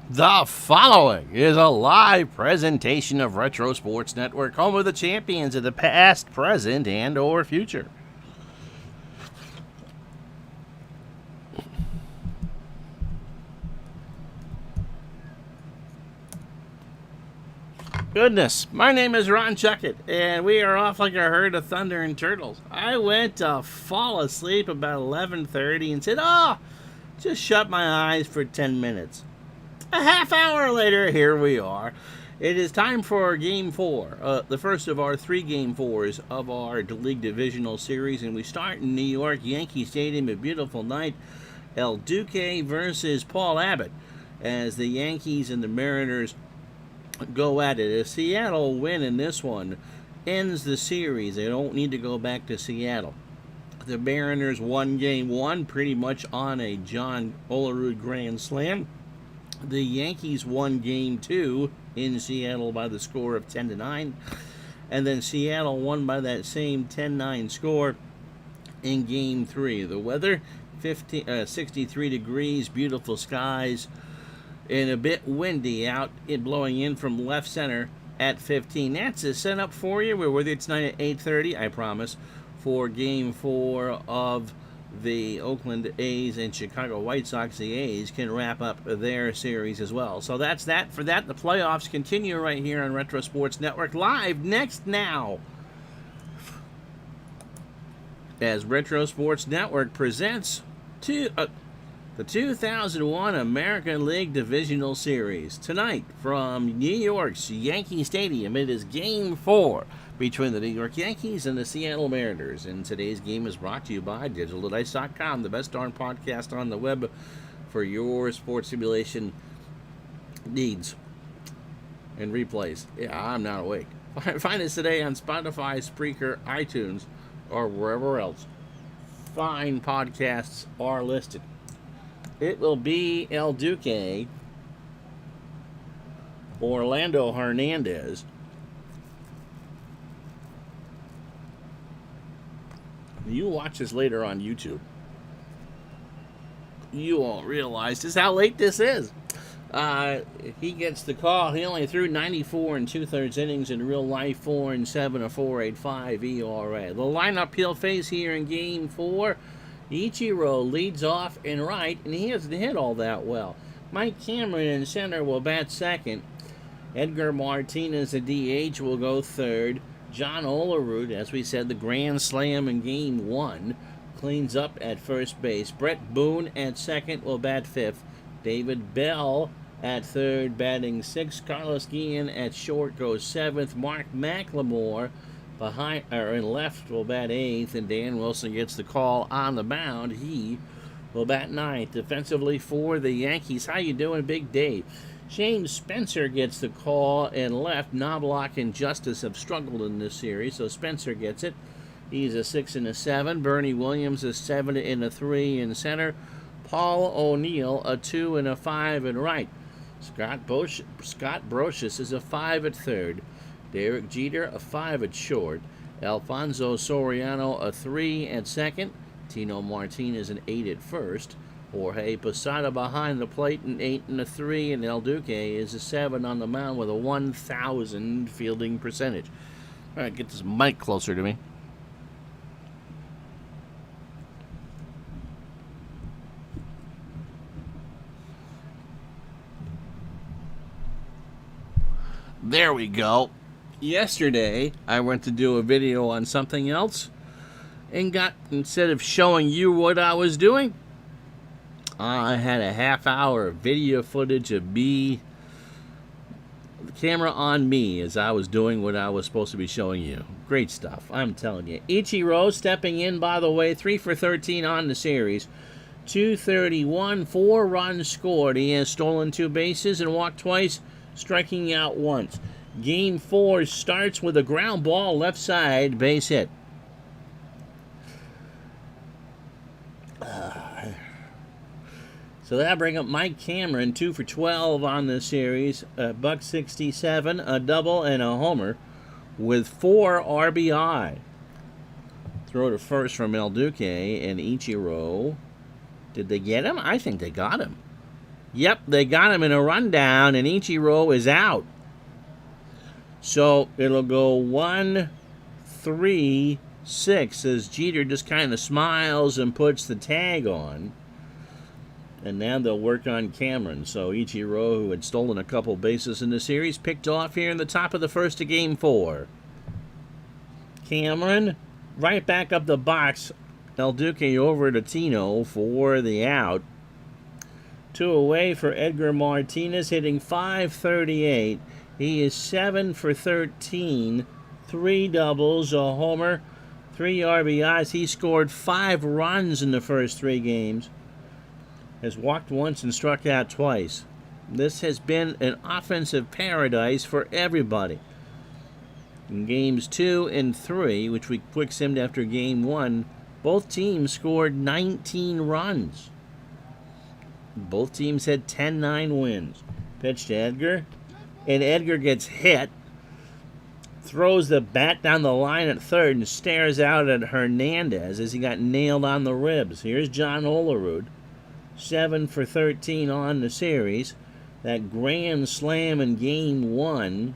The following is a live presentation of Retro Sports Network, home of the champions of the past, present, and or future. Goodness, my name is Ron Chuckett, and we are off like a herd of thunder and turtles. I went to fall asleep about 11:30 and said, just shut my eyes for 10 minutes. A half hour later, here we are. It is time for Game 4, the first of our 3 Game 4s of our League Divisional Series, and we start in New York, Yankee Stadium, a beautiful night. El Duque versus Paul Abbott, as the Yankees and the Mariners go at it. A Seattle win in this one ends the series. They don't need to go back to Seattle. The Mariners won Game 1 pretty much on a John Olerud grand slam. The Yankees won Game 2 in Seattle by the score of 10-9. And then Seattle won by that same 10-9 score in Game 3. The weather, 63 degrees, beautiful skies, and a bit windy out, blowing in from left center at 15. That's a setup for you. We're with you tonight at 8:30, I promise, for Game 4 of the Oakland A's and Chicago White Sox. The A's can wrap up their series as well. So that's that for that. The playoffs continue right here on Retro Sports Network, live next now, as Retro Sports Network presents the 2001 American League Divisional Series. Tonight from New York's Yankee Stadium, it is Game 4 between the New York Yankees and the Seattle Mariners. And today's game is brought to you by DigitalDice.com, the best darn podcast on the web for your sports simulation needs and replays. Yeah, I'm not awake. Find us today on Spotify, Spreaker, iTunes, or wherever else fine podcasts are listed. It will be El Duque, Orlando Hernandez, you watch this later on YouTube, you won't realize just how late this is. He gets the call. He only threw 94 and 2/3 innings in real life, 4 and 7, a 4.85 ERA. The lineup he'll face here in Game 4: Ichiro leads off in right, and he hasn't hit all that well. Mike Cameron in center will bat second. Edgar Martinez, a DH, will go third. John Olerud, as we said, the grand slam in Game 1, cleans up at first base. Brett Boone at second will bat fifth. David Bell at third, batting sixth. Carlos Guillen at short goes seventh. Mark McLemore in left will bat eighth, and Dan Wilson gets the call on the mound. He will bat ninth. Defensively for the Yankees, how you doing, Big Dave? Shane Spencer gets the call in left. Knobloch and Justice have struggled in this series, so Spencer gets it. He's a 6 and a 7. Bernie Williams a 7 and a 3 in center. Paul O'Neill a 2 and a 5 in right. Scott Brocious is a 5 at third. Derek Jeter a 5 at short. Alfonso Soriano a 3 at second. Tino Martinez an 8 at first. Jorge Posada behind the plate, an 8 and a 3, and El Duque is a 7 on the mound with a 1,000 fielding percentage. All right, get this mic closer to me. There we go. Yesterday, I went to do a video on something else, and instead of showing you what I was doing, I had a half hour of video footage of me, the camera on me, as I was doing what I was supposed to be showing you. Great stuff, I'm telling you. Ichiro stepping in, by the way, 3 for 13 on the series. 231, 4 runs scored. He has stolen 2 bases and walked twice, striking out once. Game 4 starts with a ground ball left side, base hit. So that'll bring up Mike Cameron, 2 for 12 on the series, $167, a double, and a homer, with 4 RBI. Throw to first from El Duque and Ichiro. Did they get him? I think they got him. Yep, they got him in a rundown, and Ichiro is out. So it'll go 1, 3, 6 as Jeter just kind of smiles and puts the tag on. And now they'll work on Cameron. So Ichiro, who had stolen a couple bases in the series, picked off here in the top of the first of Game 4. Cameron right back up the box. El Duque over to Tino for the out. 2 away for Edgar Martinez, hitting .538. He is 7 for 13. 3 doubles, a homer, 3 RBIs. He scored 5 runs in the first 3 games. Has walked once and struck out twice. This has been an offensive paradise for everybody. In games 2 and 3, which we quick-simmed after game 1, both teams scored 19 runs. Both teams had 10-9 wins. Pitch to Edgar, and Edgar gets hit. Throws the bat down the line at third and stares out at Hernandez as he got nailed on the ribs. Here's John Olerud, 7 for 13 on the series. That grand slam in game 1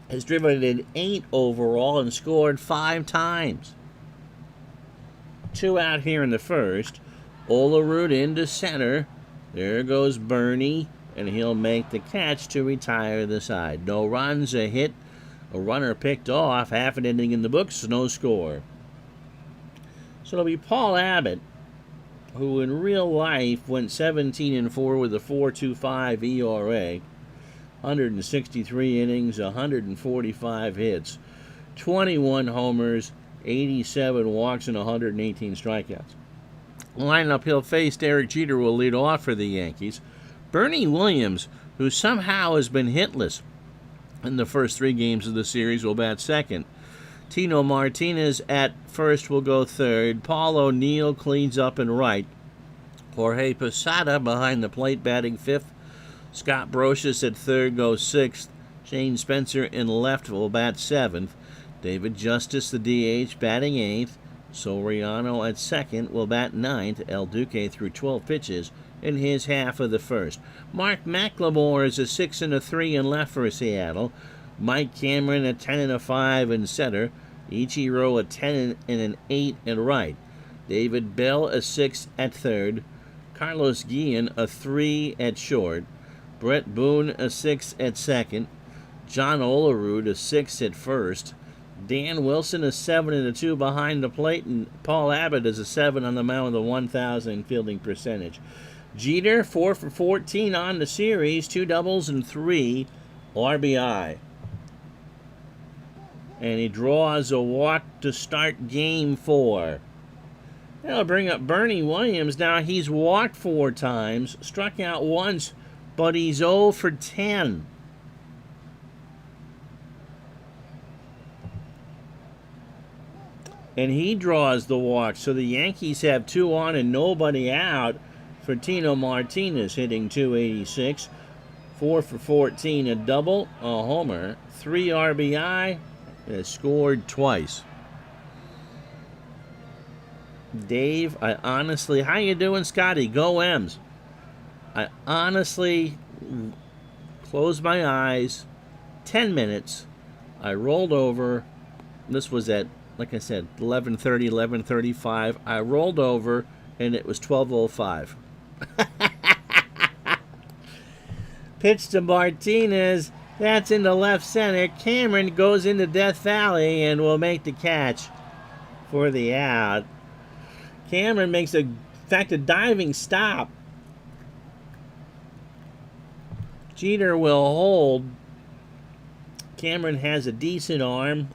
has driven in 8 overall and scored 5 times. 2 out here in the first. Olerud into center. There goes Bernie, and he'll make the catch to retire the side. No runs, a hit, a runner picked off, half an inning in the books, no score. So it'll be Paul Abbott, who in real life went 17-4 with a 4.25 ERA, 163 innings, 145 hits, 21 homers, 87 walks, and 118 strikeouts. Lineup he'll face, Derek Jeter will lead off for the Yankees. Bernie Williams, who somehow has been hitless in the first 3 games of the series, will bat second. Tino Martinez at first will go third. Paul O'Neill cleans up in right. Jorge Posada behind the plate batting fifth. Scott Brocious at third goes sixth. Shane Spencer in left will bat seventh. David Justice, the DH, batting eighth. Soriano at second will bat ninth. El Duque threw 12 pitches in his half of the first. Mark McLemore is a 6 and a 3 in left for Seattle. Mike Cameron a 10 and a 5 in center. Ichiro a 10 and an 8 in right. David Bell a 6 at third. Carlos Guillen a 3 at short. Brett Boone a 6 at second. John Olerud a 6 at first. Dan Wilson a 7 and a 2 behind the plate, and Paul Abbott is a 7 on the mound with a 1,000 fielding percentage. Jeter 4 for 14 on the series, 2 doubles and 3 RBI. And he draws a walk to start game 4. That'll bring up Bernie Williams. Now he's walked 4 times, struck out once, but he's 0 for 10. And he draws the walk. So the Yankees have 2 on and nobody out for Tino Martinez, hitting .286. 4 for 14, a double, a homer, 3 RBI, and has scored twice. Dave, I honestly, how you doing, Scotty? Go M's. I honestly closed my eyes, 10 minutes, I rolled over. This was at, like I said, 11:30, 11:35. I rolled over, and it was 12:05. Pitch to Martinez. That's into left center. Cameron goes into Death Valley and will make the catch for the out. Cameron makes a diving stop. Jeter will hold. Cameron has a decent arm.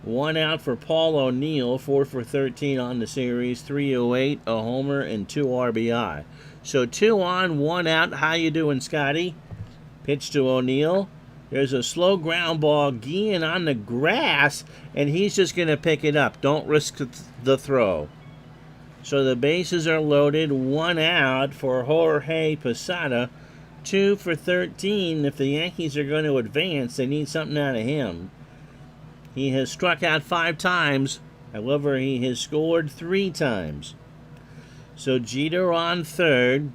1 out for Paul O'Neill, 4 for 13 on the series, 308, a homer, and 2 RBI. So 2 on, 1 out. How you doing, Scotty? Pitch to O'Neill. There's a slow ground ball, Guillen on the grass, and he's just going to pick it up. Don't risk the throw. So the bases are loaded, 1 out for Jorge Posada, 2 for 13. If the Yankees are going to advance, they need something out of him. He has struck out 5 times. However, he has scored 3 times. So Jeter on third,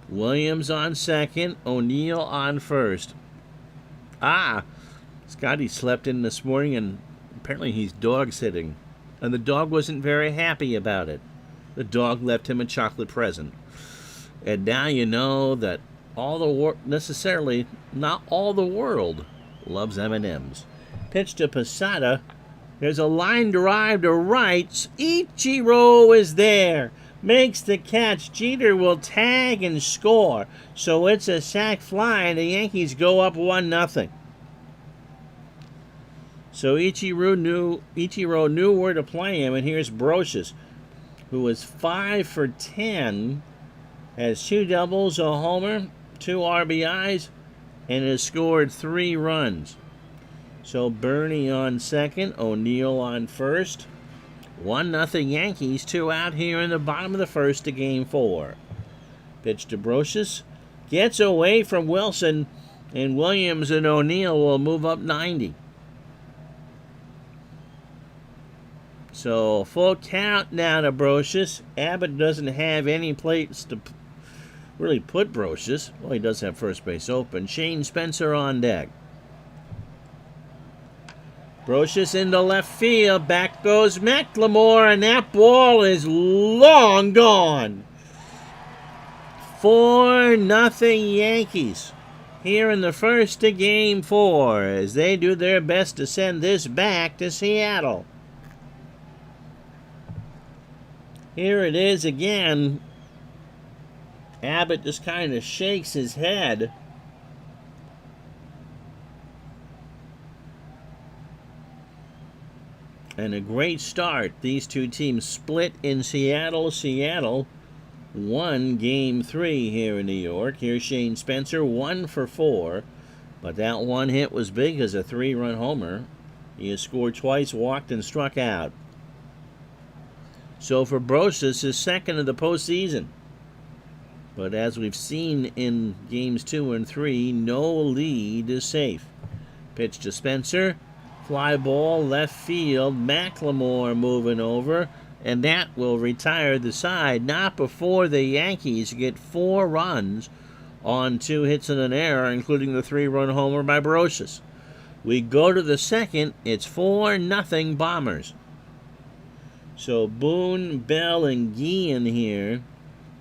Williams on second, O'Neill on first. Scotty slept in this morning and apparently he's dog sitting. And the dog wasn't very happy about it. The dog left him a chocolate present. And now you know that not all the world loves M&Ms. Pitch to Posada. There's a line drive to right. Ichiro is there. Makes the catch. Jeter will tag and score. So it's a sac fly, and the Yankees go up 1-0. So Ichiro knew where to play him, and here's Brocious, who was 5 for 10, has 2 doubles, a homer, 2 RBIs, and has scored 3 runs. So Bernie on second, O'Neill on first. 1-0 Yankees, 2 out here in the bottom of the first to game 4. Pitch to Brocious. Gets away from Wilson, and Williams and O'Neill will move up 90. So full count now to Brocious. Abbott doesn't have any place to really put Brocious. Well, he does have first base open. Shane Spencer on deck. Brocious into left field. Back goes McLemore, and that ball is long gone. 4-0 Yankees here in the first to game 4 as they do their best to send this back to Seattle. Here it is again. Abbott just kind of shakes his head. And a great start. These two teams split in Seattle. Seattle won game 3 here in New York. Here's Shane Spencer, 1 for 4. But that one hit was big as a 3-run homer. He has scored twice, walked, and struck out. So for Brocious, his second of the postseason. But as we've seen in games 2 and 3, no lead is safe. Pitch to Spencer. Fly ball, left field. McLemore moving over. And that will retire the side. Not before the Yankees get 4 runs on 2 hits and an error, including the 3-run homer by Brocious. We go to the second. It's 4-0 Bombers. So Boone, Bell, and Guillen here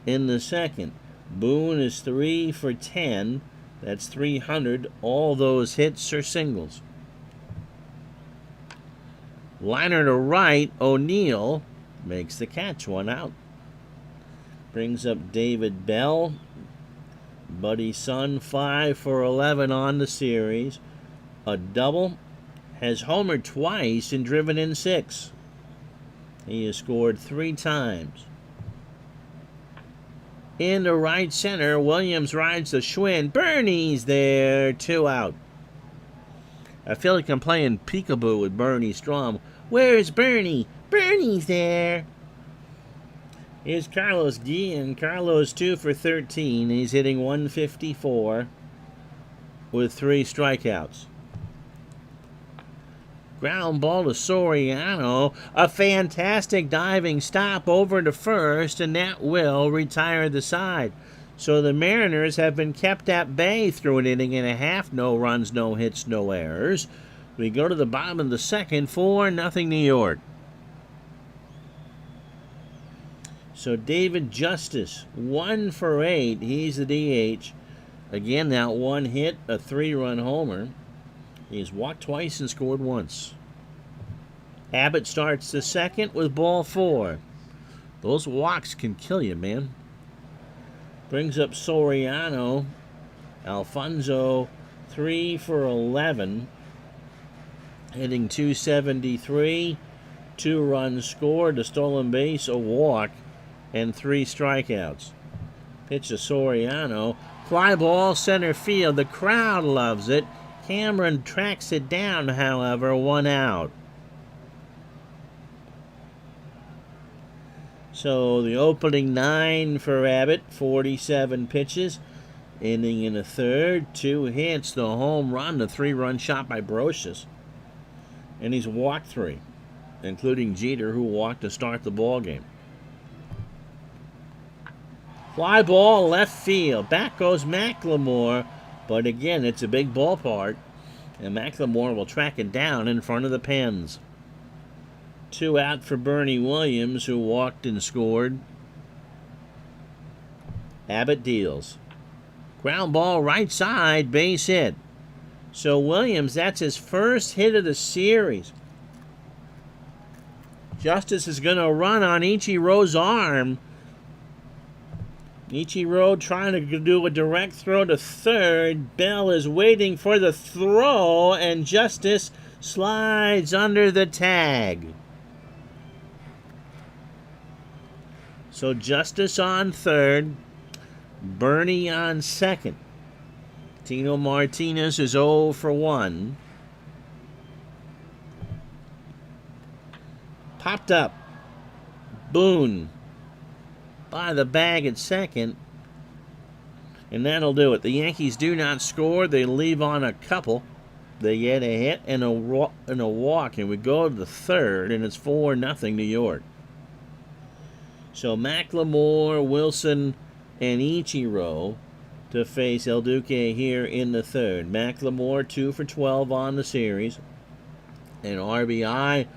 in the second. Boone is 3 for 10. That's 300. All those hits are singles. Liner to right. O'Neill makes the catch. 1 out. Brings up David Bell. Buddy Sun, 5 for 11 on the series. A double. Has homered twice and driven in 6. He has scored 3 times. In the right center, Williams rides the Schwinn. Bernie's there. 2 out. I feel like I'm playing peekaboo with Bernie Strom. Where's Bernie? Bernie's there. Here's Carlos Guillen. Carlos 2 for 13. He's hitting 154 with 3 strikeouts. Ground ball to Soriano. A fantastic diving stop over to first, and that will retire the side. So the Mariners have been kept at bay through an inning and a half. No runs, no hits, no errors. We go to the bottom of the second. 4-0 New York. So David Justice, 1 for 8. He's the DH. Again, that 1 hit, a 3-run homer. He's walked twice and scored once. Abbott starts the second with ball 4. Those walks can kill you, man. Brings up Soriano. Alfonso, 3 for 11. Hitting 273. 2 runs scored, a stolen base, a walk, and 3 strikeouts. Pitch to Soriano. Fly ball, center field. The crowd loves it. Cameron tracks it down, however, 1 out. So the opening 9 for Abbott, 47 pitches. Inning in the third, 2 hits, the home run, the 3-run shot by Brocious. And he's walked 3, including Jeter, who walked to start the ball game. Fly ball left field. Back goes McLemore. But again, it's a big ballpark. And McLemore will track it down in front of the pens. 2 out for Bernie Williams, who walked and scored. Abbott deals. Ground ball right side, base hit. So Williams, that's his first hit of the series. Justice is going to run on Ichiro's arm. Ichiro trying to do a direct throw to third. Bell is waiting for the throw, and Justice slides under the tag. So Justice on third, Bernie on second. Tino Martinez is 0 for 1. Popped up. Boone by the bag at second. And that'll do it. The Yankees do not score. They leave on a couple. They get a hit and a walk. And we go to the third, and it's 4-0 New York. So McLemore, Wilson, and Ichiro to face El Duque here in the third. McLemore 2 for 12 on the series. An RBI,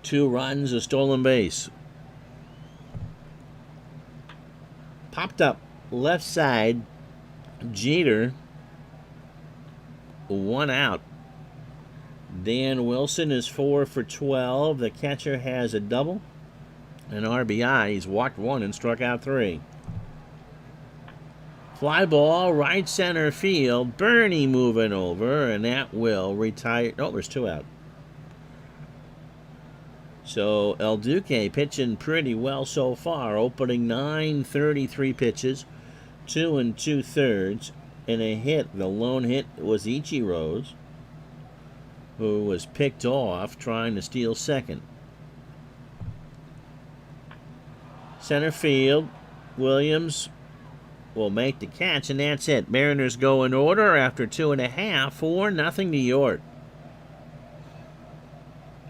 2 runs, a stolen base. Popped up left side. Jeter, 1 out. Dan Wilson is 4 for 12. The catcher has a double. An RBI. He's walked 1 and struck out 3. Fly ball, right center field. Bernie moving over, and that will retire. Oh, there's 2 out. So El Duque pitching pretty well so far. Opening 9, 33 pitches, 2 2/3, and a hit. The lone hit was Ichiro's, who was picked off trying to steal second. Center field, Williams will make the catch, and that's it. Mariners go in order after 2.5, 4-0 New York.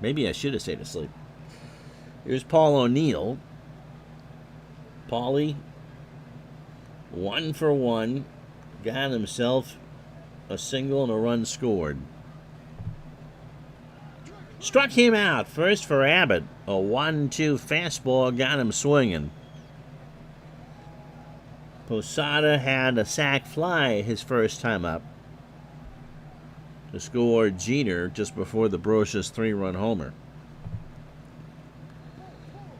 Maybe I should have stayed asleep. Here's Paul O'Neill. Paulie, 1 for 1. Got himself a single and a run scored. Struck him out. First for Abbott. A 1-2 fastball got him swinging. Posada had a sac fly his first time up to score Jeter just before the Brocious 3-run homer.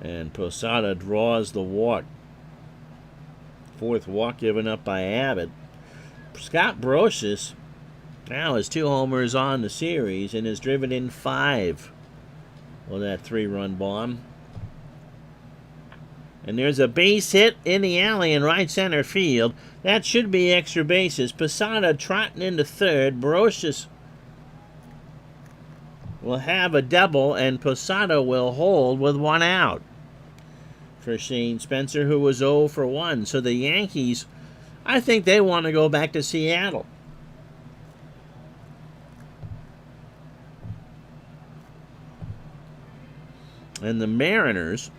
And Posada draws the walk. 4th walk given up by Abbott. Scott Brocious now has 2 homers on the series and has driven in 5 with that 3-run bomb. And there's a base hit in the alley in right center field. That should be extra bases. Posada trotting into third. Brocious will have a double, and Posada will hold with 1 out for Shane Spencer, who was 0 for 1. So the Yankees, I think they want to go back to Seattle. And the Mariners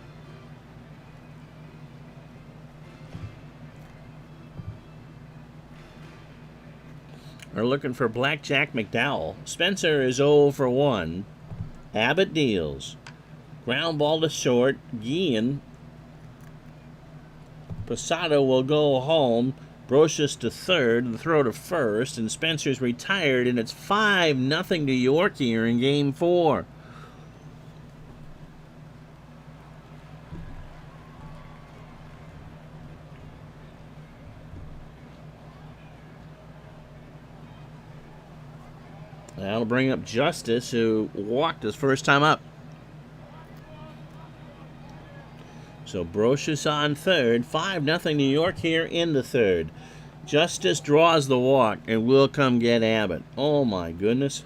are looking for Blackjack McDowell. Spencer is 0 for 1. Abbott deals. Ground ball to short. Guillen. Posada will go home. Brocious to third. The throw to first. And Spencer's retired. And it's 5-0 New York here in Game 4. That'll bring up Justice, who walked his first time up. So Brocious on third. 5-0 New York here in the third. Justice draws the walk and will come get Abbott. Oh my goodness.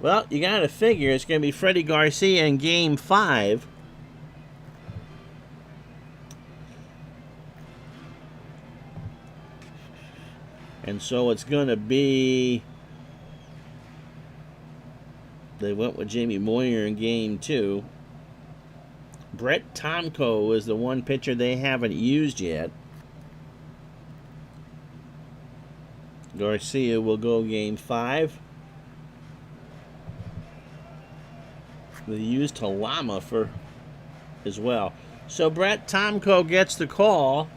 Well, you got to figure it's going to be Freddie Garcia in Game 5. And so it's going to be They went with Jamie Moyer in game 2. Brett Tomko is the one pitcher they haven't used yet. Garcia will go game 5. They used Halama for as well. So Brett Tomko gets the call.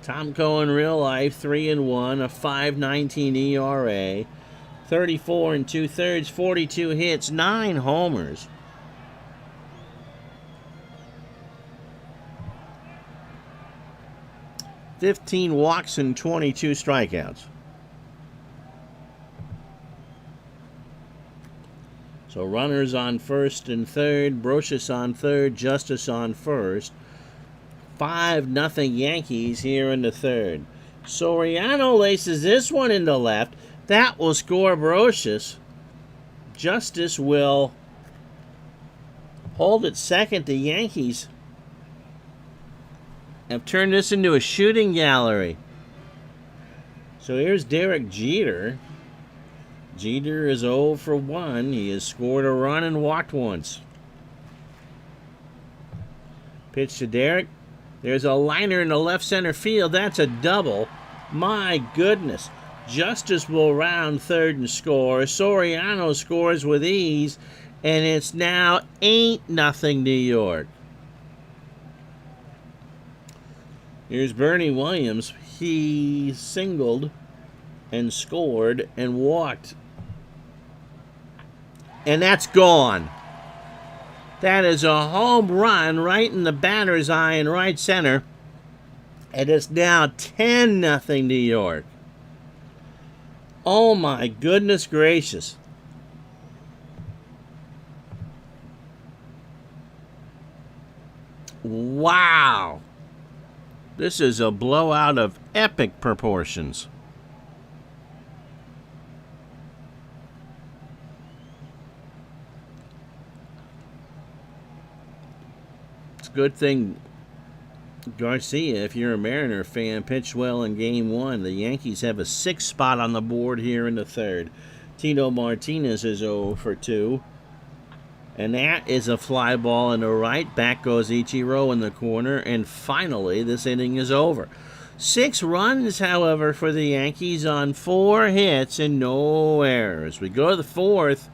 Tomko in real life, 3-1, a 5.19 ERA, 34 2/3, 42 hits, 9 homers. $15 walks and 22 strikeouts. So runners on first and third, Brocious on third, Justice on first. 5-0 Yankees here in the third. Soriano laces this one into left. That will score Brocious. Justice will hold at second. The Yankees have turned this into a shooting gallery. So here's Derek Jeter. Jeter is 0 for 1. He has scored a run and walked once. Pitch to Derek. There's a liner in the left center field. That's a double. My goodness. Justice will round third and score. Soriano scores with ease. And it's now 8-0 New York. Here's Bernie Williams. He singled and scored and walked. And that's gone. That is a home run right in the batter's eye in right center. And it's now 10-0 New York. Oh my goodness gracious. Wow. This is a blowout of epic proportions. It's a good thing Garcia, if you're a Mariner fan, pitched well in game 1. The Yankees have a 6th spot on the board here in the third. Tino Martinez is 0 for 2. And that is a fly ball in the right. Back goes Ichiro in the corner. And finally, this inning is over. 6 runs, however, for the Yankees on 4 hits and no errors. We go to the 4th.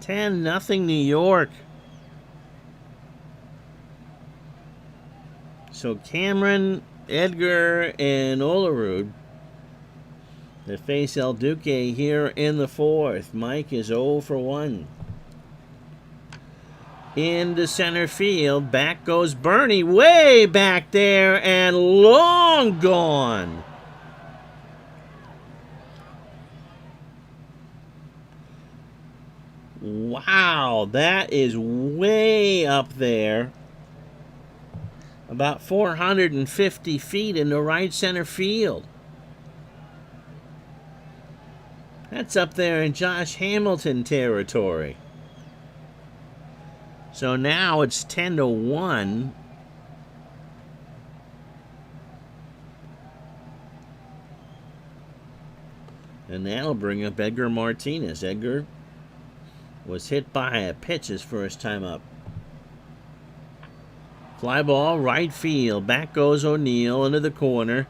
10-0 New York. So Cameron, Edgar, and Olerud, they face El Duque here in the 4th. Mike is 0 for 1. Into center field, back goes Bernie, way back there, and long gone. Wow, that is way up there. About 450 feet in the right center field. That's up there in Josh Hamilton territory. So now it's 10-1. And that'll bring up Edgar Martinez. Edgar was hit by a pitch his first time up. Fly ball, right field. Back goes O'Neill into the corner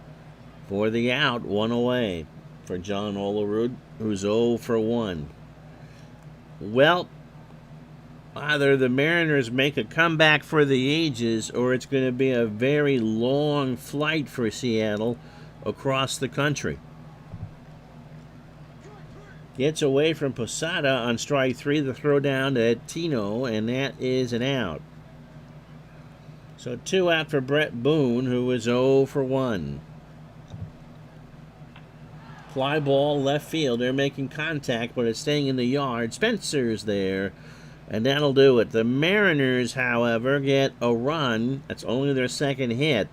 for the out. 1 away for John Olerud, who's 0 for 1. Well, either the Mariners make a comeback for the ages, or it's going to be a very long flight for Seattle across the country. Gets away from Posada on strike 3. The throw down to Tino, and that is an out. So 2 out for Brett Boone, who is 0 for 1. Fly ball, left field. They're making contact, but it's staying in the yard. Spencer's there, and that'll do it. The Mariners, however, get a run. That's only their 2nd hit.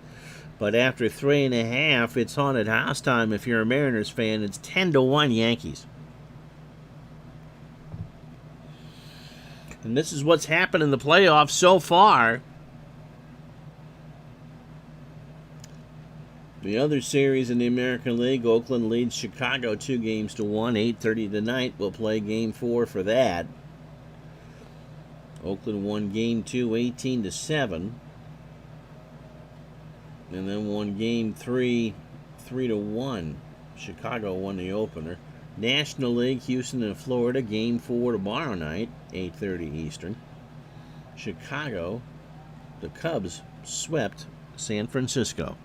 But after 3.5, it's haunted house time if you're a Mariners fan. It's 10-1 Yankees. And this is what's happened in the playoffs so far. The other series in the American League, Oakland leads Chicago 2-1. 8:30 tonight. We'll play Game 4 for that. Oakland won Game 2, 18-7. And then won Game 3, 3-1. Chicago won the opener. National League, Houston and Florida, Game 4 tomorrow night, 8:30 Eastern. Chicago, the Cubs swept San Francisco.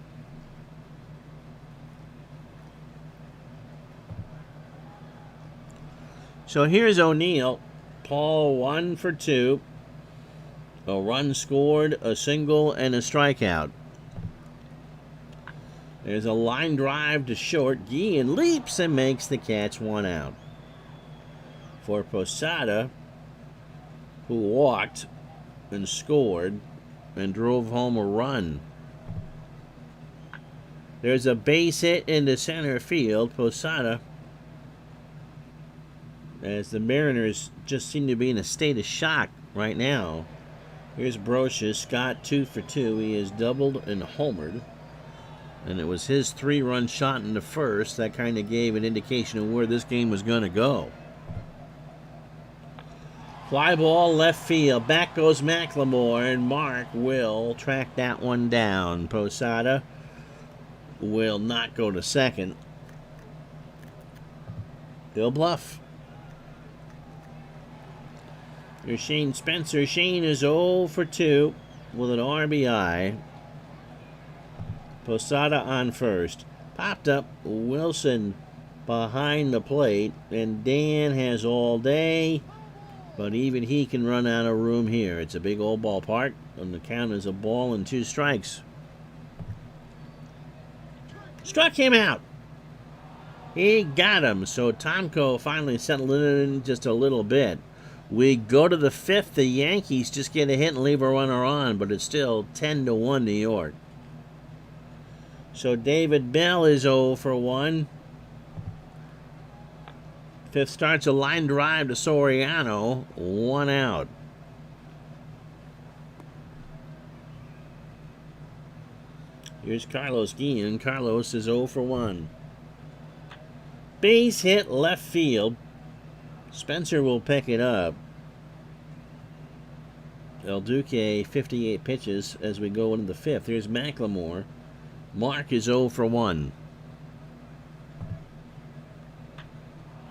So here's O'Neill. Paul 1 for 2. A run scored, a single, and a strikeout. There's a line drive to short. Guillen leaps and makes the catch, 1 out. For Posada, who walked and scored and drove home a run. There's a base hit into center field. Posada, as the Mariners just seem to be in a state of shock right now. Here's Brocious. Scott 2 for 2. He has doubled and homered. And it was his 3-run shot in the first. That kind of gave an indication of where this game was going to go. Fly ball left field. Back goes McLemore, and Mark will track that one down. Posada will not go to second. They'll bluff. Here's Shane Spencer. Shane is 0 for 2 with an RBI. Posada on first. Popped up. Wilson behind the plate. And Dan has all day. But even he can run out of room here. It's a big old ballpark. And the count is a ball and 2 strikes. Struck him out. He got him. So Tomko finally settled in just a little bit. We go to the 5th. The Yankees just get a hit and leave a runner on. But it's still 10-1 New York. So David Bell is 0 for 1. 5th starts a line drive to Soriano. 1 out. Here's Carlos Guillen. Carlos is 0 for 1. Base hit left field. Spencer will pick it up. El Duque 58 pitches as we go into the 5th. Here's McLemore. Mark is 0 for 1.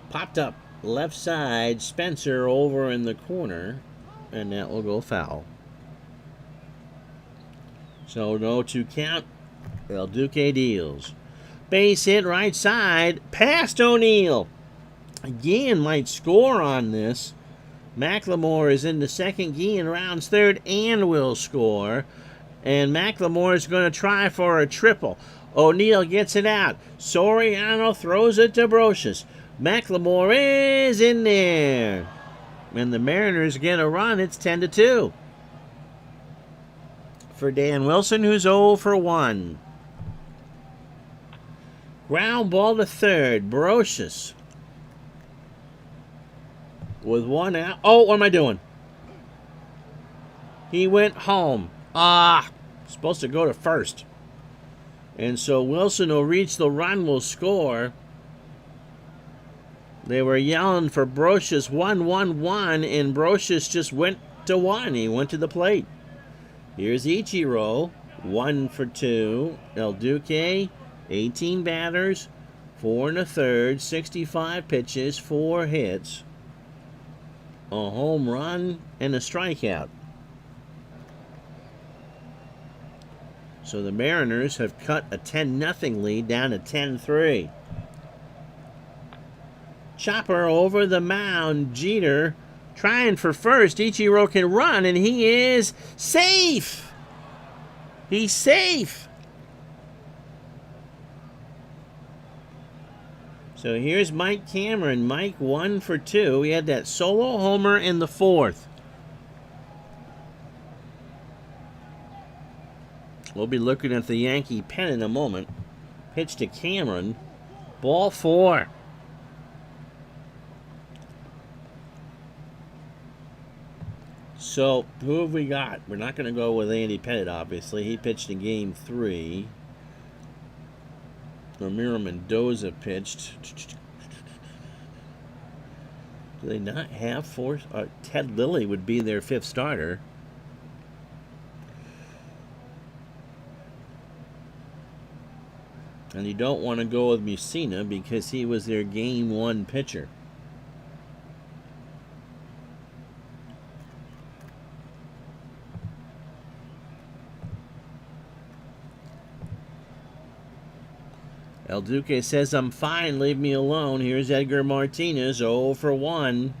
Popped up left side. Spencer over in the corner. And that will go foul. So no 2 count. El Duque deals. Base hit right side. Past O'Neill. Guillen might score on this. McLemore is in the second. Guillen rounds third and will score. And McLemore is going to try for a triple. O'Neill gets it out. Soriano throws it to Brocious. McLemore is in there. And the Mariners get a run. It's 10-2. For Dan Wilson, who's 0 for 1. Ground ball to third. Brocious with 1 out. Oh, what am I doing? He went home. Supposed to go to first. And so Wilson will reach the run, will score. They were yelling for Brocious 1-1-1, and Brocious just went to 1. He went to the plate. Here's Ichiro, 1 for 2. El Duque, 18 batters, 4 1/3, 65 pitches, 4 hits, a home run, and a strikeout. So the Mariners have cut a 10-0 lead down to 10-3. Chopper over the mound. Jeter trying for first. Ichiro can run, and he is safe. He's safe. So here's Mike Cameron. Mike 1 for 2. He had that solo homer in the 4th. We'll be looking at the Yankee pen in a moment. Pitch to Cameron. Ball 4. So, who have we got? We're not going to go with Andy Pettitte, obviously. He pitched in Game 3. Ramiro Mendoza pitched. Do they not have four? Ted Lilly would be their fifth starter. And you don't want to go with Mussina because he was their game one pitcher. El Duque says, I'm fine, leave me alone. Here's Edgar Martinez, 0 for 1.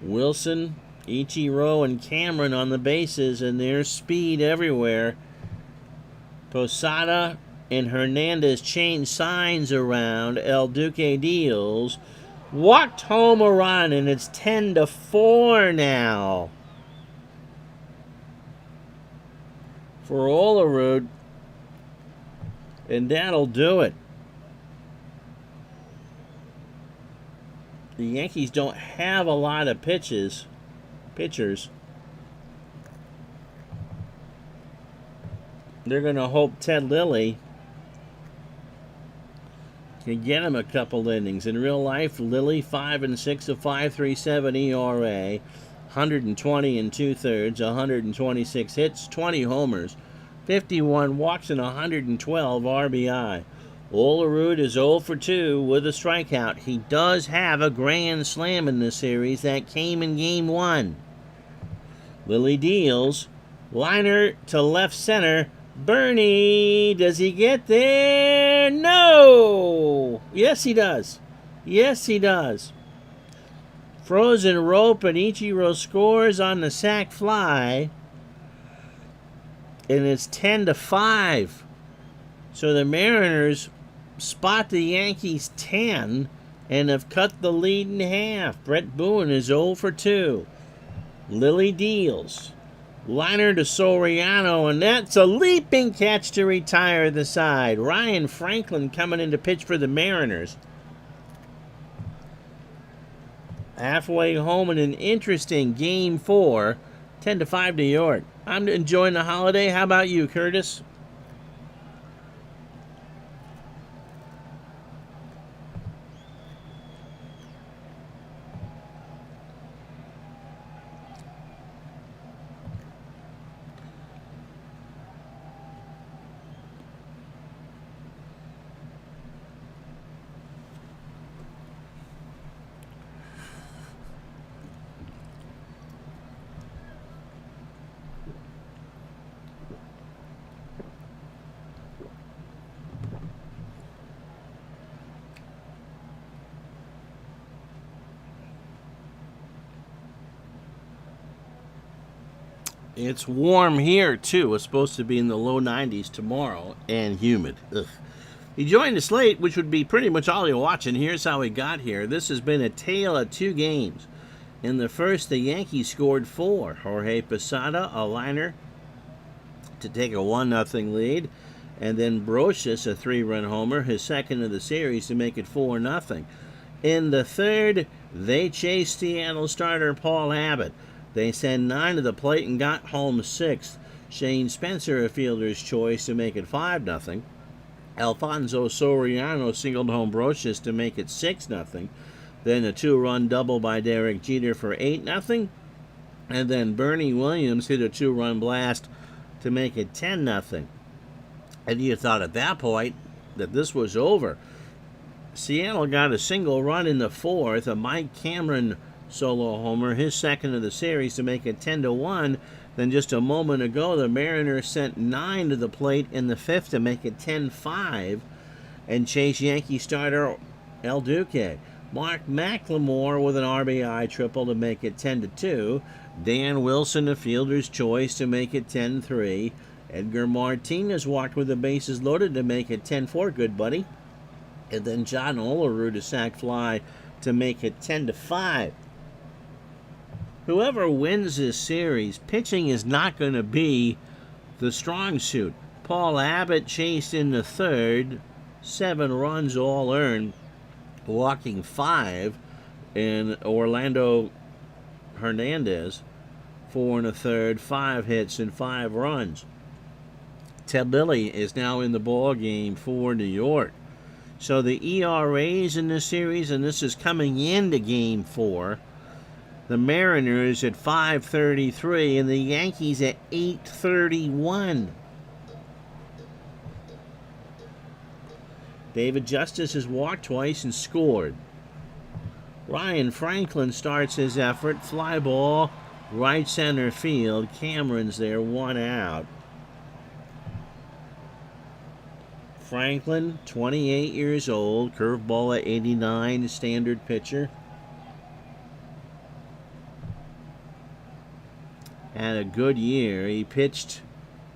Wilson, Ichiro, and Cameron on the bases, and there's speed everywhere. Posada and Hernandez change signs around. El Duque deals. Walked home a run, and it's 10-4 now for Olerud. And that'll do it. The Yankees don't have a lot of pitchers. They're going to hope Ted Lilly can get him a couple innings. In real life, Lilly 5-6, a 5.37 ERA, 120 2/3, 126 hits, 20 homers, 51 walks, and 112 RBI. Olerud is 0 for 2 with a strikeout. He does have a grand slam in this series that came in game 1. Lilly deals. Liner to left center. Bernie, does he get there? No! Yes, he does. Yes, he does. Frozen rope, and Ichiro scores on the sac fly. And it's 10-5. So the Mariners spot the Yankees 10 and have cut the lead in half. Brett Boone is 0 for 2. Lilly deals. Liner to Soriano, and that's a leaping catch to retire the side. Ryan Franklin coming in to pitch for the Mariners. Halfway home in an interesting Game 4, 10-5 New York. I'm enjoying the holiday. How about you, Curtis? It's warm here, too. It's supposed to be in the low 90s tomorrow and humid. Ugh. You joined us late, which would be pretty much all you're watching. Here's how we got here. This has been a tale of two games. In the first, the Yankees scored 4. Jorge Posada, a liner to take a 1-0 lead. And then Brocious, a 3-run homer, his second of the series to make it 4-0. In the third, they chased Seattle starter Paul Abbott. They sent 9 to the plate and got home 6th. Shane Spencer, a fielder's choice, to make it 5-0. Alfonso Soriano singled home Brocious to make it 6-0. Then a 2-run double by Derek Jeter for 8-0. And then Bernie Williams hit a 2-run blast to make it 10-0. And you thought at that point that this was over. Seattle got a single run in the fourth, a Mike Cameron solo homer, his second of the series to make it 10-1. Then just a moment ago, the Mariners sent 9 to the plate in the fifth to make it 10-5 and chase Yankee starter El Duque. Mark McLemore with an RBI triple to make it 10-2. Dan Wilson, a fielder's choice, to make it 10-3. Edgar Martinez walked with the bases loaded to make it 10-4. Good buddy. And then John Olerud, a sac fly to make it 10-5. Whoever wins this series, pitching is not going to be the strong suit. Paul Abbott chased in the third, 7 runs all earned, walking 5, and Orlando Hernandez, 4 1/3, 5 hits and 5 runs. Ted Lilly is now in the ball game for New York. So the ERAs in this series, and this is coming into Game 4, the Mariners at 5.33 and the Yankees at 8.31. David Justice has walked twice and scored. Ryan Franklin starts his effort. Fly ball, right center field. Cameron's there, 1 out. Franklin, 28 years old. Curveball at 89, standard pitcher. Had a good year. He pitched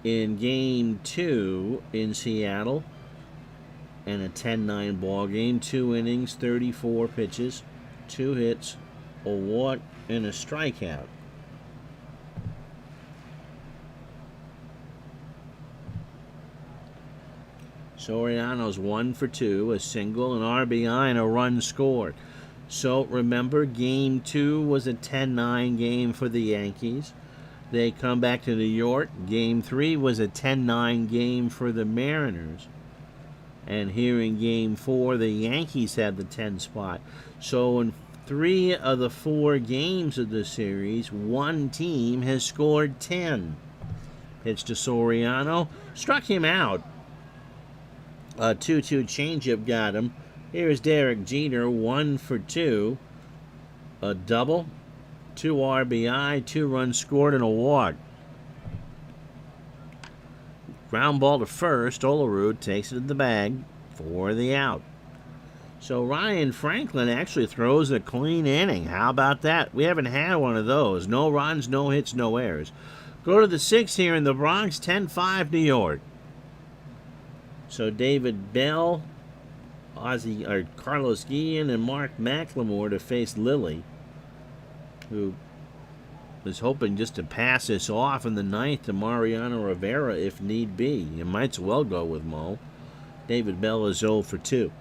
in Game 2 in Seattle. And a 10-9 ball game. 2 innings, 34 pitches. 2 hits, a walk, and a strikeout. Soriano's 1 for 2, a single, an RBI, and a run scored. So remember, Game 2 was a 10-9 game for the Yankees. They come back to New York. Game 3 was a 10-9 game for the Mariners. And here in Game 4, the Yankees had the 10 spot. So in 3 of the 4 games of the series, one team has scored 10. Pitch to Soriano. Struck him out. A 2-2 changeup got him. Here's Derek Jeter, 1 for 2. A double. 2 RBI, 2 runs scored, and a walk. Ground ball to first. Olerud takes it in the bag for the out. So Ryan Franklin actually throws a clean inning. How about that? We haven't had one of those. No runs, no hits, no errors. Go to the 6th here in the Bronx, 10-5 New York. So David Bell, Carlos Guillen, and Mark McLemore to face Lilly, who is hoping just to pass this off in the 9th to Mariano Rivera if need be. You might as well go with Mo. David Bell is 0 for 2.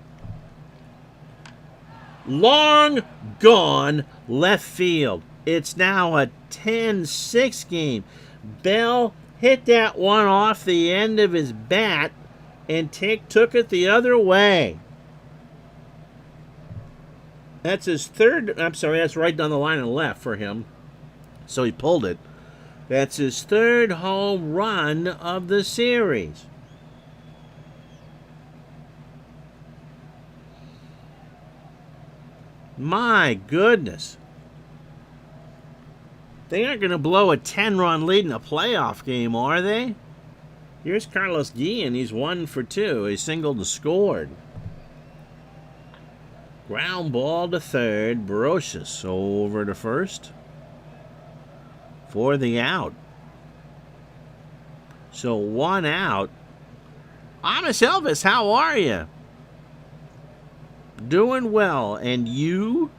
Long gone left field. It's now a 10-6 game. Bell hit that one off the end of his bat and took it the other way. That's his third. I'm sorry, that's right down the line and left for him. So he pulled it. That's his 3rd home run of the series. My goodness. They aren't going to blow a 10-run lead in a playoff game, are they? Here's Carlos Guillen. He's 1 for 2. He singled and scored. Ground ball to third. Brocious over to first for the out. So 1 out. Honest Elvis, how are you? Doing well. And you?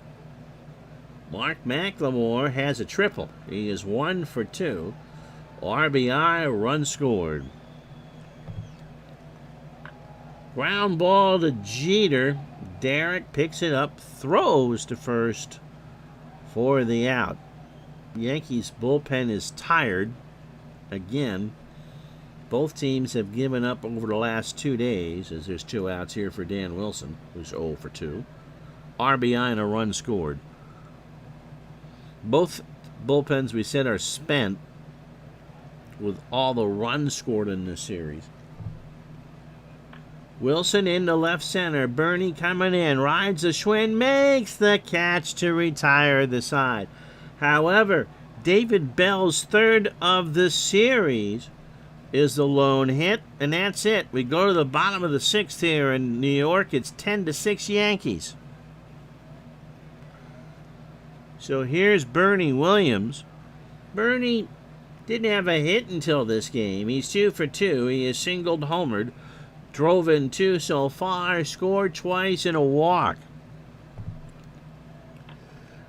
Mark McLemore has a triple. He is 1 for 2. RBI, run scored. Ground ball to Jeter. Derek picks it up, throws to first for the out. Yankees bullpen is tired. Again, both teams have given up over the last 2 days, as there's 2 outs here for Dan Wilson, who's 0 for 2. RBI and a run scored. Both bullpens, we said, are spent with all the runs scored in this series. Wilson into left center. Bernie coming in. Rides the Schwinn. Makes the catch to retire the side. However, David Bell's 3rd of the series is the lone hit. And that's it. We go to the bottom of the 6th here in New York. It's 10-6 Yankees. So here's Bernie Williams. Bernie didn't have a hit until this game. He's 2 for 2. He is singled homered. Drove in 2 so far, scored twice, and a walk.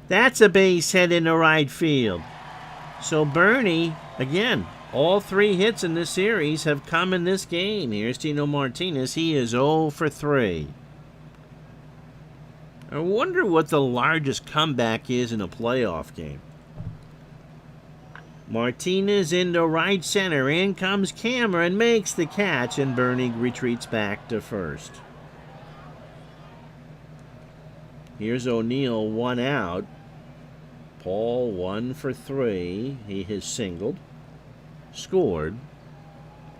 That's a base hit into right field. So Bernie, again, all 3 hits in this series have come in this game. Here's Tino Martinez. He is 0 for 3. I wonder what the largest comeback is in a playoff game. Martinez into right center. In comes Cameron, makes the catch, and Bernie retreats back to first. Here's O'Neill, 1 out. Paul 1 for 3. He has singled, scored,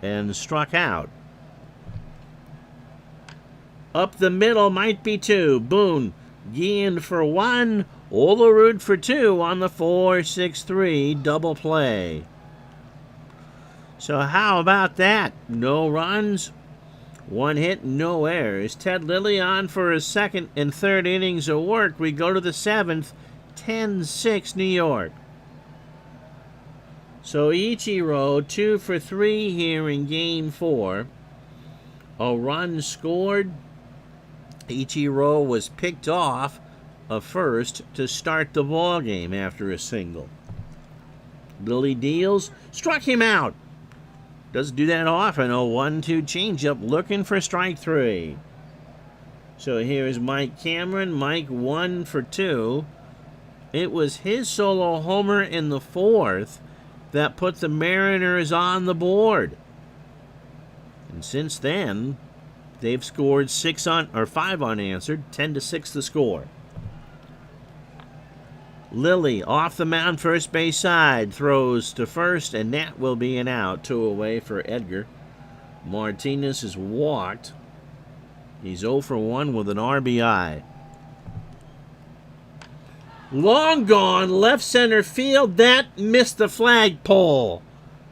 and struck out. Up the middle might be 2. Boone, Guillen for 1. Olerud for 2 on the 4-6-3 double play. So how about that? No runs, 1 hit, no errors. Ted Lilly on for his second and third innings of work. We go to the 7th, 10-6 New York. So Ichiro 2 for 3 here in Game 4. A run scored. Ichiro was picked off a first to start the ball game after a single. Lilly deals, struck him out. Doesn't do that often. A 1-2 changeup looking for strike 3. So here's Mike Cameron. Mike 1 for 2. It was his solo homer in the 4th that put the Mariners on the board. And since then, they've scored 5 unanswered, 10-6 the score. Lilly off the mound, first base side, throws to first, and that will be an out. 2 away for Edgar. Martinez is walked. He's 0 for 1 with an RBI. Long gone, left center field. That missed the flagpole,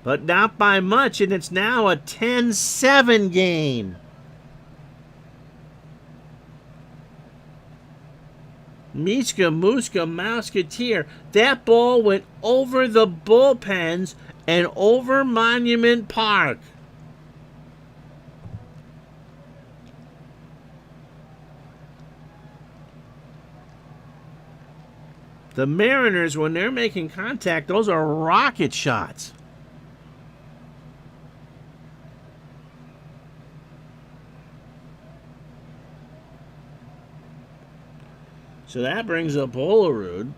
but not by much, and it's now a 10-7 game. Miska Muska Mouseketeer. That ball went over the bullpens and over Monument Park. The Mariners, when they're making contact, those are rocket shots. So that brings up Olerud,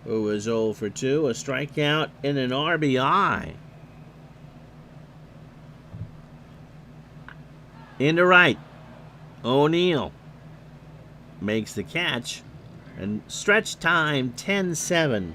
who was 0 for 2, a strikeout and an RBI. Into right, O'Neill makes the catch, and stretch time 10-7.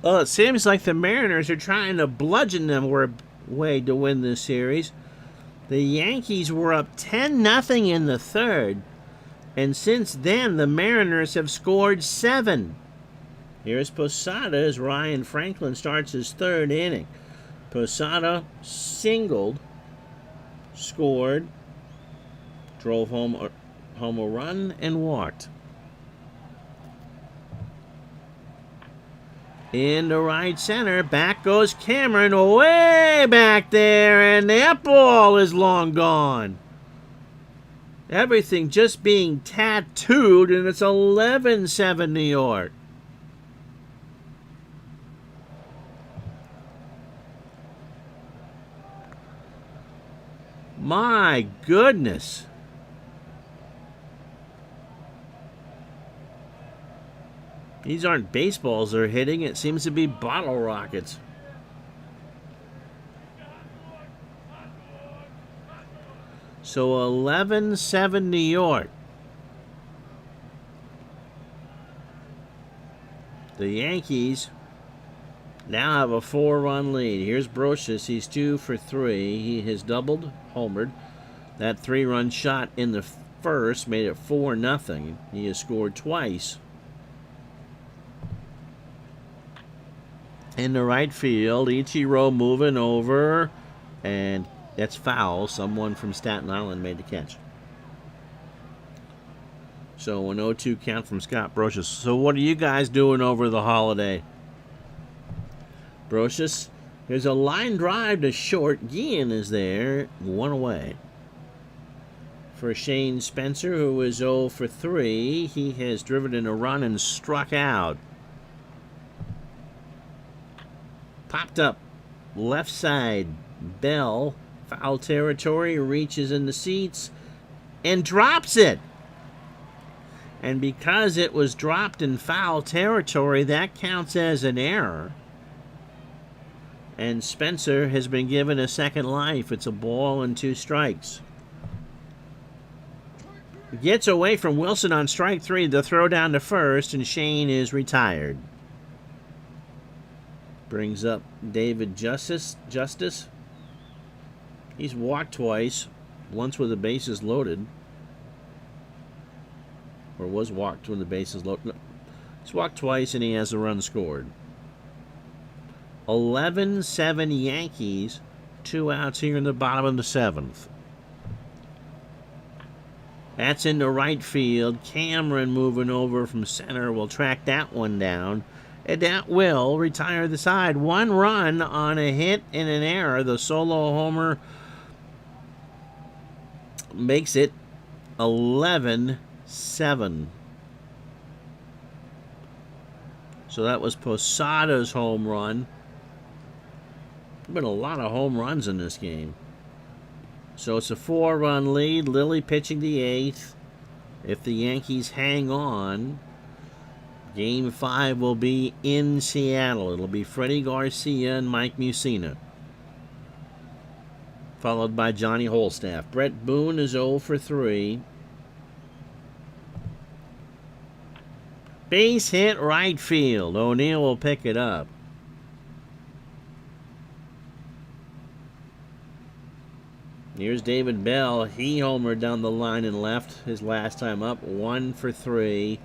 Well, it seems like the Mariners are trying to bludgeon them way to win this series. The Yankees were up 10-0 in the 3rd, and since then the Mariners have scored 7. Here's Posada as Ryan Franklin starts his 3rd inning. Posada singled, scored, drove home a run, and walked. Into right center, back goes Cameron, way back there, and that ball is long gone. Everything just being tattooed, and it's 11-7 New York. My goodness. These aren't baseballs they're hitting. It seems to be bottle rockets. So 11-7 New York. The Yankees now have a 4-run lead. Here's Brocious. He's 2 for 3. He has doubled, homered. That 3-run shot in the first made it 4-0. He has scored twice. In the right field, Ichiro moving over, and that's foul. Someone from Staten Island made the catch. So an 0-2 count from Scott Brocious. So what are you guys doing over the holiday? Brocious, there's a line drive to short. Guillen is there, 1 away. For Shane Spencer, who is 0 for 3, he has driven in a run and struck out. Popped up left side. Bell, foul territory, reaches in the seats and drops it. And because it was dropped in foul territory, that counts as an error. And Spencer has been given a second life. It's a ball and 2 strikes. Gets away from Wilson on strike 3. The throw down to first, and Shane is retired. Brings up David Justice. He's walked twice, once with the bases loaded. Or was walked when the bases loaded. No, he's walked twice and he has a run scored. 11-7 Yankees. 2 outs here in the bottom of the 7th. That's into right field. Cameron moving over from center will track that one down. And that will retire the side. 1 run on a hit and an error. The solo homer makes it 11-7. So that was Posada's home run. There's been a lot of home runs in this game. So it's a 4-run lead. Lilly pitching the 8th. If the Yankees hang on, Game 5 will be in Seattle. It'll be Freddie Garcia and Mike Mussina, followed by Johnny Holstaff. Brett Boone is 0 for 3. Base hit right field. O'Neill will pick it up. Here's David Bell. He homered down the line and left his last time up. 1 for 3.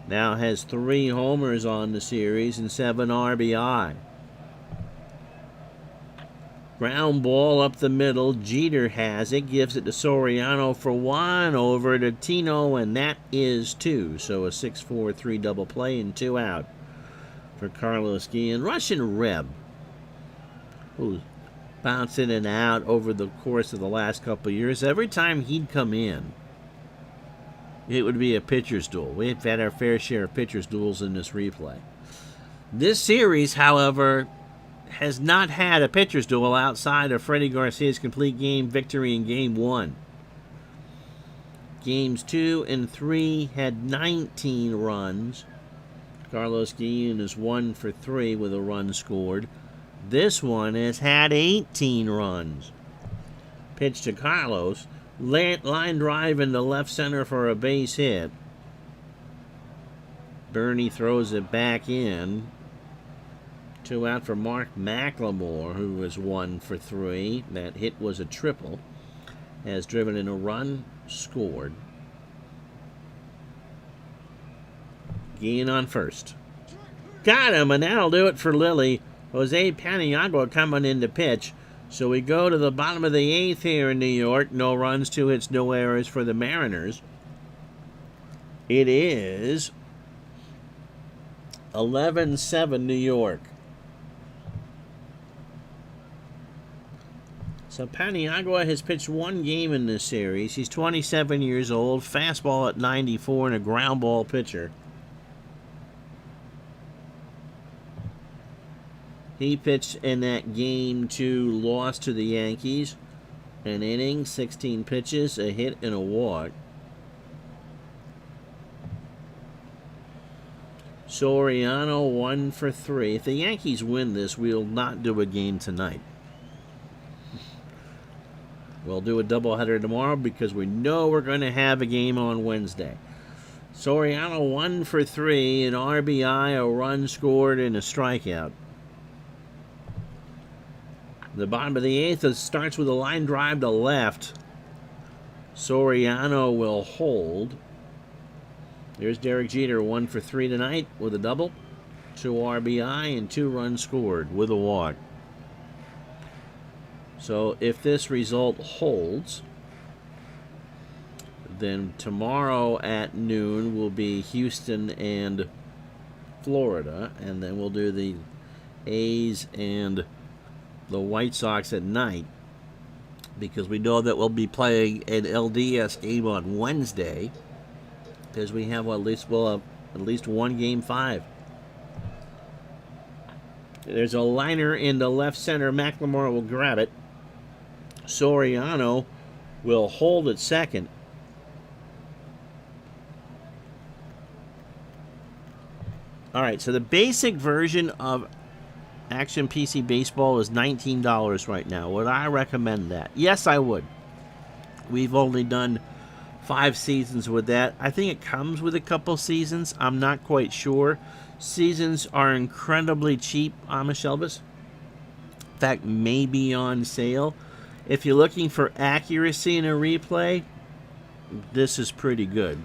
Now has 3 homers on the series and 7 RBI. Ground ball up the middle. Jeter has it. Gives it to Soriano for 1. Over to Tino, and that is 2. So a 6-4-3 double play and 2 out for Carlos Guillen. Russian Reb, who's bounced in and out over the course of the last couple of years. Every time he'd come in, it would be a pitcher's duel. We've had our fair share of pitcher's duels in this replay. This series, however, has not had a pitcher's duel outside of Freddie Garcia's complete game victory in Game 1. Games 2 and 3 had 19 runs. Carlos Guillen is 1 for 3 with a run scored. This one has had 18 runs. Pitch to Carlos. Line drive into left center for a base hit. Bernie throws it back in. 2 out for Mark McLemore, who was 1 for 3. That hit was a triple. Has driven in a run, scored. Guillen on first. Got him, and that'll do it for Lilly. Jose Paniagua coming in to pitch. So we go to the bottom of the 8th here in New York. No runs, 2 hits, no errors for the Mariners. It is 11-7 New York. So Paniagua has pitched 1 game in this series. He's 27 years old, fastball at 94, and a ground ball pitcher. He pitched in that Game 2 loss to the Yankees. An inning, 16 pitches, a hit, and a walk. Soriano 1 for 3. If the Yankees win this, we'll not do a game tonight. We'll do a doubleheader tomorrow because we know we're going to have a game on Wednesday. Soriano 1 for 3, an RBI, a run scored, and a strikeout. The bottom of the 8th starts with a line drive to left. Soriano will hold. There's Derek Jeter, 1 for 3 tonight with a double. 2 RBI and 2 runs scored with a walk. So if this result holds, Then tomorrow at noon will be Houston and Florida, and then we'll do the A's and the White Sox at night, because we know that we'll be playing an LDS game on Wednesday, because we have at least one Game 5. There's a liner in the left center. McLemore will grab it. Soriano will hold at second. All right, so the basic version of Action PC Baseball is $19 right now. Would I recommend that? Yes, I would. We've only done 5 seasons with that. I think it comes with a couple seasons. I'm not quite sure. Seasons are incredibly cheap, Amish Elvis. In fact, may be on sale. If you're looking for accuracy in a replay, this is pretty good.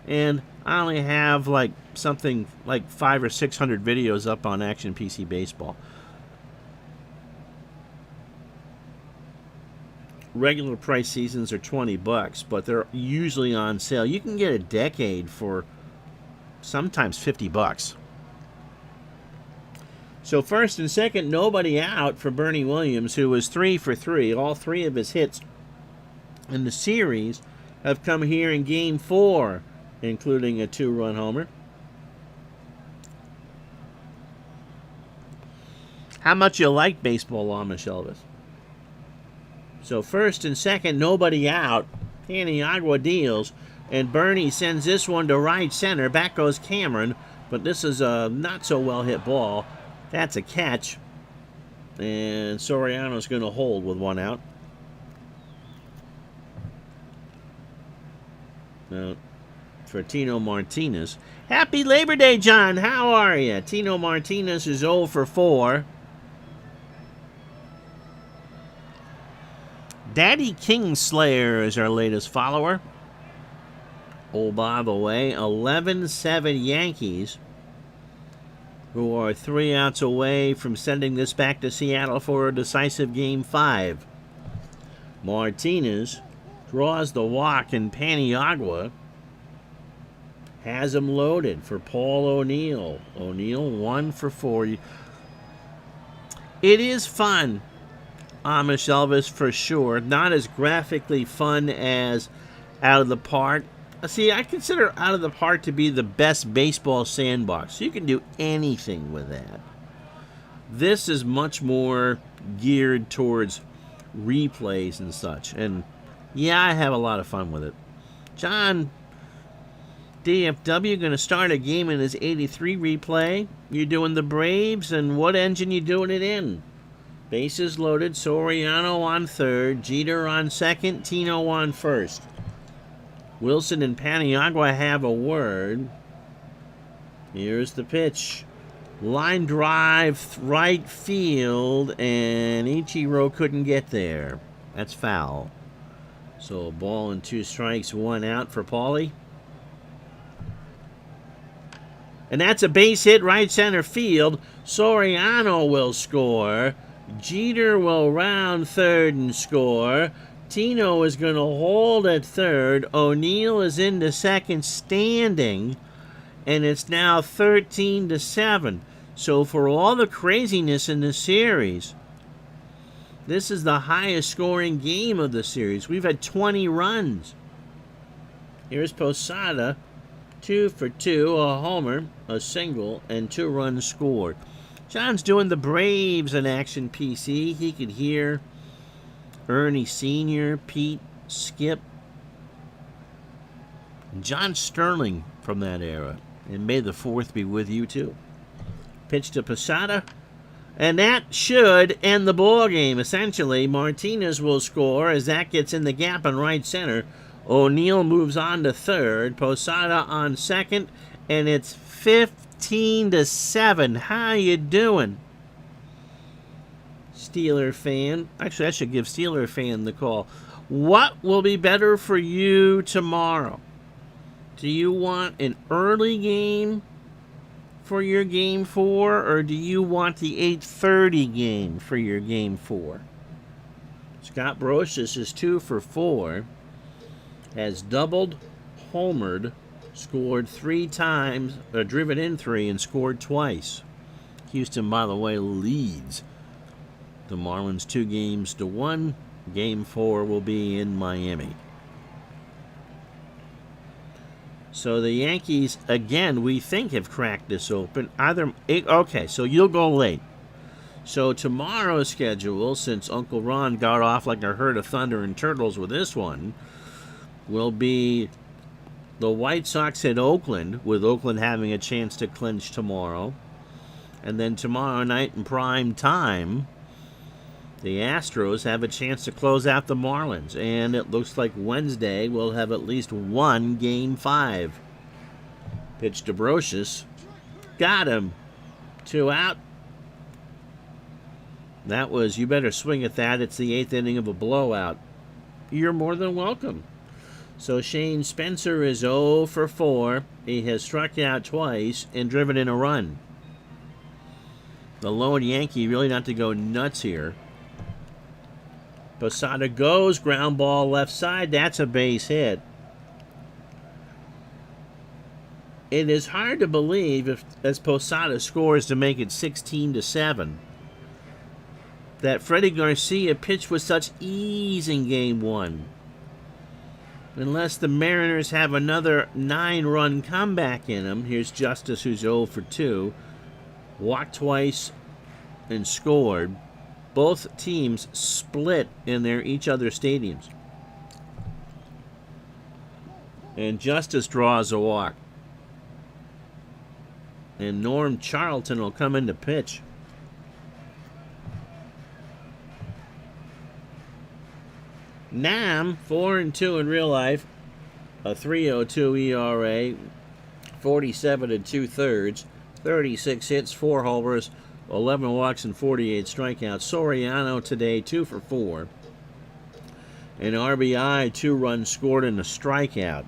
And I only have something like 500 or 600 videos up on Action PC Baseball. Regular price seasons are $20, but they're usually on sale. You can get a decade for sometimes $50. So first and second, nobody out for Bernie Williams, who was 3 for 3. All 3 of his hits in the series have come here in Game 4, including a 2-run homer. How much you like baseball, Amish Elvis? So first and second, nobody out. Paniagua deals, and Bernie sends this one to right center. Back goes Cameron, but this is a not so well hit ball. That's a catch, and Soriano's going to hold with 1 out. Now, for Tino Martinez. Happy Labor Day, John. How are you? Tino Martinez is 0 for 4. Daddy Kingslayer is our latest follower. Oh, by the way, 11-7 Yankees, who are 3 outs away from sending this back to Seattle for a decisive Game 5. Martinez draws the walk, and Paniagua has him loaded for Paul O'Neill. O'Neill 1 for 4. It is fun, Amish Elvis, for sure. Not as graphically fun as Out of the Park. See, I consider Out of the Park to be the best baseball sandbox. You can do anything with that. This is much more geared towards replays and such. And yeah, I have a lot of fun with it. John, DFW going to start a game in his 83 replay. You're doing the Braves, and what engine you doing it in? Bases loaded, Soriano on third, Jeter on second, Tino on first. Wilson and Paniagua have a word. Here's the pitch. Line drive, right field, and Ichiro couldn't get there. That's foul. So a ball and 2 strikes, 1 out for Paulie. And that's a base hit right center field. Soriano will score. Jeter will round third and score. Tino is going to hold at third. O'Neill is into second standing. And it's now 13-7. So for all the craziness in the series, this is the highest scoring game of the series. We've had 20 runs. Here's Posada. 2 for 2, a homer, a single, and 2 runs scored. John's doing the Braves in Action PC. He could hear Ernie Sr., Pete, Skip, John Sterling from that era. And may the 4th be with you, too. Pitch to Posada. And that should end the ball game, essentially. Martinez will score as that gets in the gap in right center. O'Neill moves on to third. Posada on second. And it's 15-7. How you doing, Steeler fan? Actually, I should give Steeler fan the call. What will be better for you tomorrow? Do you want an early game for your Game 4, or do you want the 8:30 game for your Game 4? Scott Brosius is 2 for 4. has doubled, homered, scored 3 times, driven in 3, and scored twice. Houston, by the way, leads the Marlins 2-1. Game 4 will be in Miami. So the Yankees, again, we think have cracked this open. Okay, so you'll go late. So tomorrow's schedule, since Uncle Ron got off like a herd of thunder and turtles with this one, will be the White Sox at Oakland, with Oakland having a chance to clinch tomorrow. And then tomorrow night in prime time, the Astros have a chance to close out the Marlins. And it looks like Wednesday we'll have at least one Game 5. Pitch to Brocious. Got him. 2 out. That was, you better swing at that. It's the 8th inning of a blowout. You're more than welcome. So Shane Spencer is 0 for 4. He has struck out twice and driven in a run. The lone Yankee really not to go nuts here. Posada goes, ground ball left side. That's a base hit. It is hard to believe, as Posada scores to make it 16-7, that Freddie Garcia pitched with such ease in Game 1. Unless the Mariners have another 9-run comeback in them. Here's Justice, who's 0 for 2. Walked twice and scored. Both teams split in their each other stadiums. And Justice draws a walk. And Norm Charlton will come in to pitch. Nam, 4-2 in real life, a 3.02 ERA, 47 2/3, 36 hits, 4 homers, 11 walks, and 48 strikeouts. Soriano today, 2 for 4. An RBI, 2 runs scored, and a strikeout.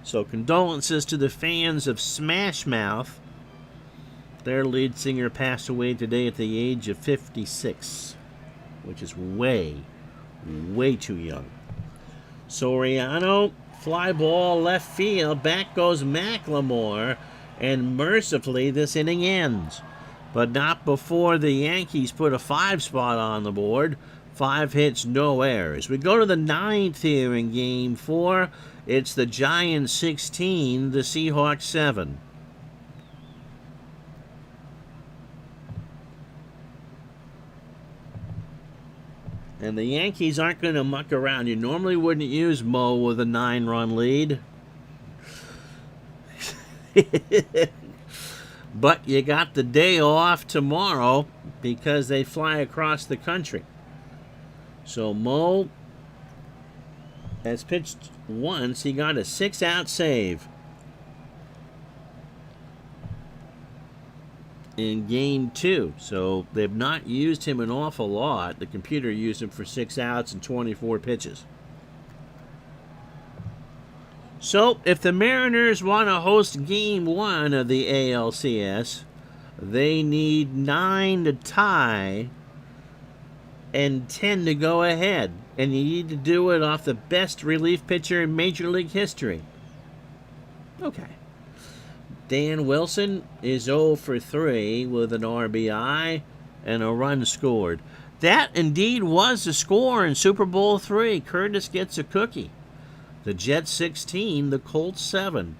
So condolences to the fans of Smash Mouth. Their lead singer passed away today at the age of 56. Which is way, way too young. Soriano, fly ball left field. Back goes McLemore. And mercifully, this inning ends. But not before the Yankees put a 5 spot on the board. 5 hits, no errors. We go to the 9th here in Game 4. It's the Giants 16, the Seahawks 7. And the Yankees aren't going to muck around. You normally wouldn't use Mo with a 9-run lead. But you got the day off tomorrow because they fly across the country. So Mo has pitched once. He got a 6-out save in Game 2. So they've not used him an awful lot. The computer used him for 6 outs and 24 pitches. So if the Mariners want to host Game 1 of the ALCS, they need 9 to tie and 10 to go ahead. And you need to do it off the best relief pitcher in Major League history. Okay. Dan Wilson is 0 for 3 with an RBI and a run scored. That indeed was the score in Super Bowl III. Curtis gets a cookie. The Jets 16, the Colts 7.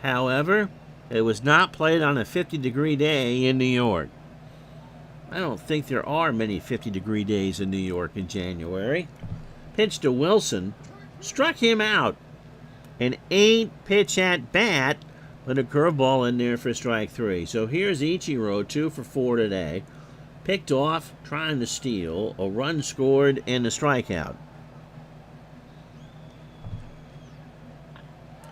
However, it was not played on a 50-degree day in New York. I don't think there are many 50-degree days in New York in January. Pitch to Wilson. Struck him out. An 8-pitch at bat. But a curveball in there for strike 3. So here's Ichiro, 2 for 4 today. Picked off, trying to steal. A run scored and a strikeout.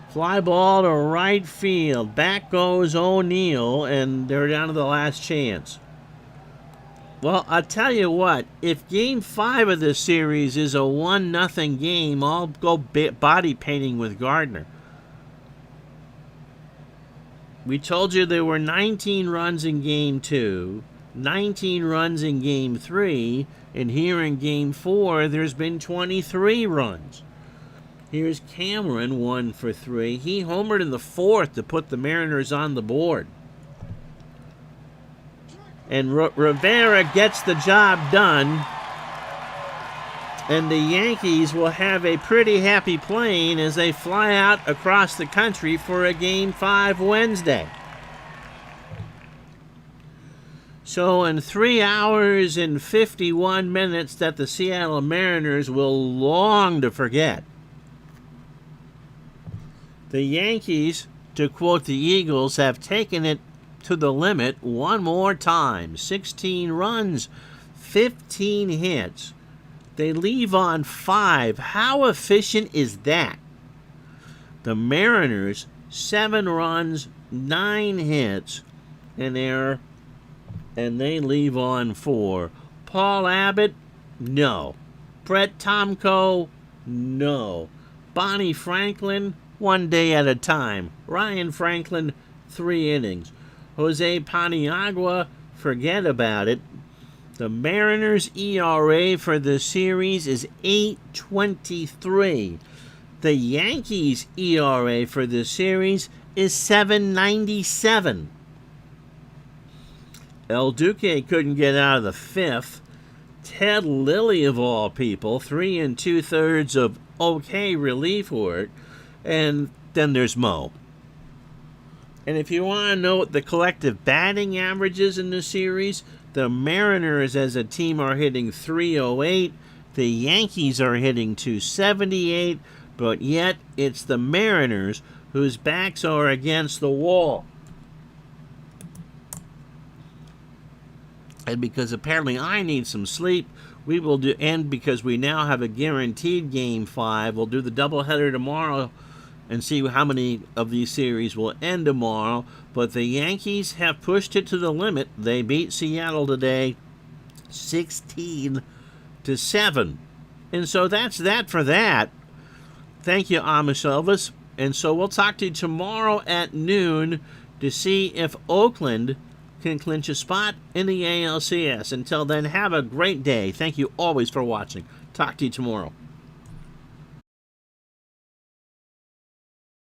Fly ball to right field. Back goes O'Neill, and they're down to the last chance. Well, I'll tell you what. If Game 5 of this series is a 1-0 game, I'll go body painting with Gardner. We told you there were 19 runs in Game 2. 19 runs in Game 3, and here in Game 4, there's been 23 runs. Here's Cameron, 1 for 3. He homered in the 4th to put the Mariners on the board. And Rivera gets the job done. And the Yankees will have a pretty happy plane as they fly out across the country for a Game 5 Wednesday. So in 3 hours and 51 minutes that the Seattle Mariners will long to forget, the Yankees, to quote the Eagles, have taken it to the limit one more time. 16 runs, 15 hits. They leave on 5. How efficient is that? The Mariners, 7 runs, 9 hits, and they leave on 4. Paul Abbott, no. Brett Tomko, no. Bonnie Franklin, 1 day at a time. Ryan Franklin, 3 innings. Jose Paniagua, forget about it. The Mariners' ERA for the series is 8.23. The Yankees' ERA for the series is 7.97. El Duque couldn't get out of the 5th. Ted Lilly, of all people, 3 2/3 of okay relief work. And then there's Mo. And if you want to know what the collective batting average is in the series, the Mariners as a team are hitting .308. The Yankees are hitting .278. But yet it's the Mariners whose backs are against the wall. And because apparently I need some sleep, we will do, and because we now have a guaranteed Game 5, we'll do the doubleheader tomorrow and see how many of these series will end tomorrow. But the Yankees have pushed it to the limit. They beat Seattle today 16-7. And so that's that for that. Thank you, Amish Elvis. And so we'll talk to you tomorrow at noon to see if Oakland can clinch a spot in the ALCS. Until then, have a great day. Thank you always for watching. Talk to you tomorrow.